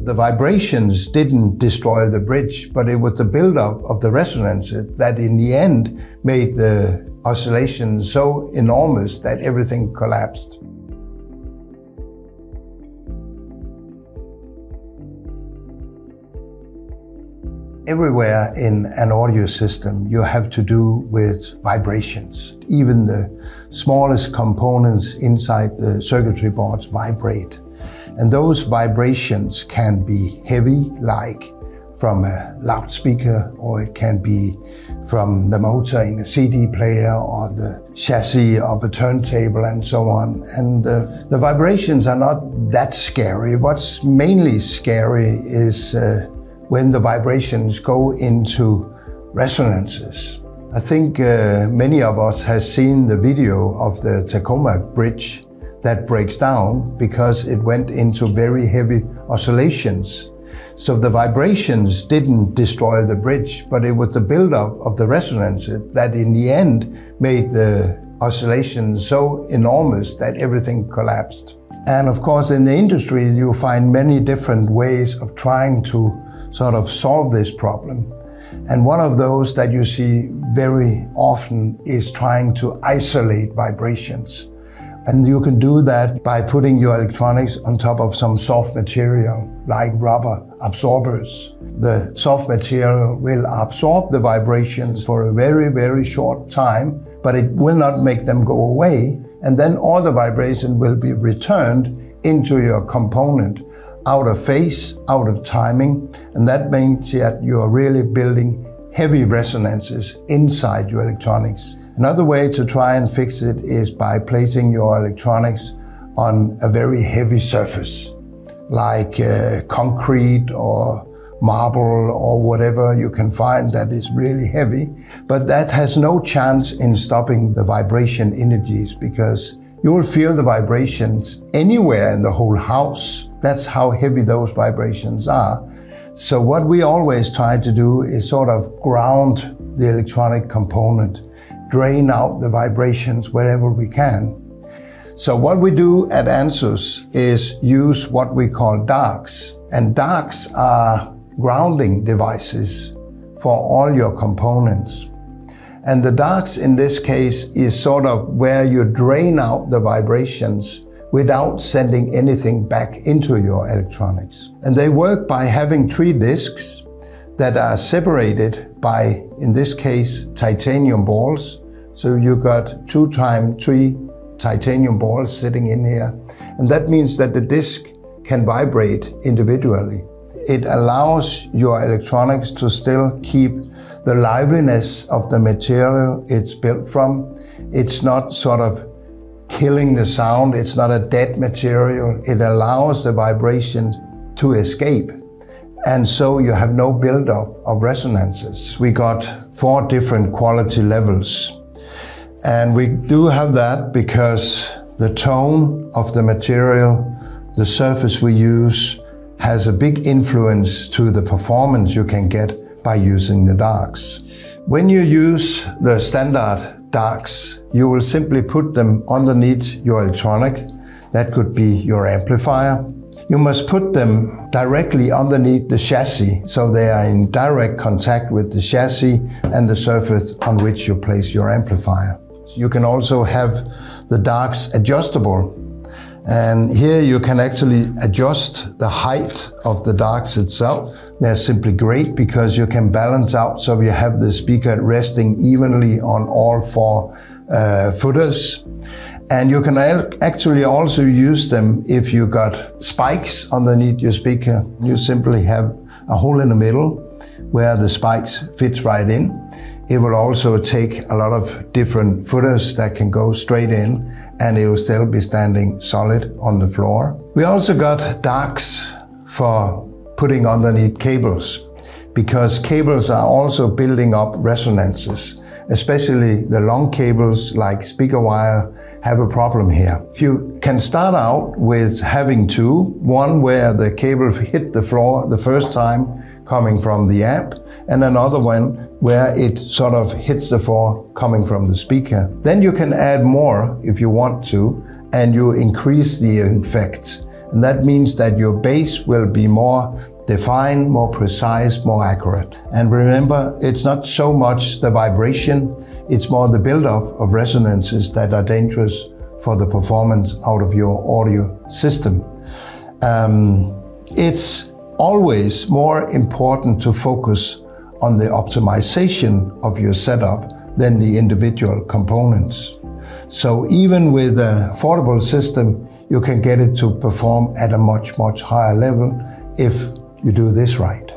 The vibrations didn't destroy the bridge, but it was the buildup of the resonances that in the end made the oscillation so enormous that everything collapsed. Everywhere in an audio system, you have to do with vibrations. Even the smallest components inside the circuitry boards vibrate. And those vibrations can be heavy, like from a loudspeaker, or it can be from the motor in a CD player or the chassis of a turntable and so on. And the vibrations are not that scary. What's mainly scary is when the vibrations go into resonances. I think many of us has seen the video of the Tacoma Bridge that breaks down because it went into very heavy oscillations. So the vibrations didn't destroy the bridge, but it was the buildup of the resonances that in the end made the oscillations so enormous that everything collapsed. And of course, in the industry, you find many different ways of trying to sort of solve this problem. And one of those that you see very often is trying to isolate vibrations. And you can do that by putting your electronics on top of some soft material, like rubber absorbers. The soft material will absorb the vibrations for a very, very short time, but it will not make them go away. And then all the vibration will be returned into your component, out of phase, out of timing. And that means that you're really building heavy resonances inside your electronics. Another way to try and fix it is by placing your electronics on a very heavy surface, like concrete or marble or whatever you can find that is really heavy. But that has no chance in stopping the vibration energies, because you will feel the vibrations anywhere in the whole house. That's how heavy those vibrations are. So what we always try to do is sort of ground the electronic component, drain out the vibrations wherever we can. So what we do at Ansuz is use what we call DARKZ. And DARKZ are grounding devices for all your components. And the DARKZ in this case is sort of where you drain out the vibrations without sending anything back into your electronics. And they work by having 3 discs that are separated by, in this case, titanium balls. So you got 2 times 3 titanium balls sitting in here. And that means that the disc can vibrate individually. It allows your electronics to still keep the liveliness of the material it's built from. It's not sort of killing the sound. It's not a dead material. It allows the vibrations to escape. And so you have no buildup of resonances. We got 4 different quality levels. And we do have that because the tone of the material, the surface we use, has a big influence to the performance you can get by using the DARKZ. When you use the standard DARKZ, you will simply put them underneath your electronic. That could be your amplifier. You must put them directly underneath the chassis, so they are in direct contact with the chassis and the surface on which you place your amplifier. You can also have the DARKZ adjustable. And here you can actually adjust the height of the DARKZ itself. They're simply great because you can balance out, so you have the speaker resting evenly on all 4 footers. And you can actually also use them if you got spikes underneath your speaker. You simply have a hole in the middle where the spikes fit right in. It will also take a lot of different footers that can go straight in, and it will still be standing solid on the floor. We also got DARKZ for putting underneath cables, because cables are also building up resonances. Especially the long cables like speaker wire have a problem here. You can start out with having 2, one where the cable hit the floor the first time coming from the amp, and another one where it sort of hits the floor coming from the speaker. Then you can add more if you want to, and you increase the effect. And that means that your bass will be more defined, more precise, more accurate. And remember, it's not so much the vibration, it's more the buildup of resonances that are dangerous for the performance out of your audio system. It's always more important to focus on the optimization of your setup than the individual components. So even with an affordable system, you can get it to perform at a much, much higher level if you do this right.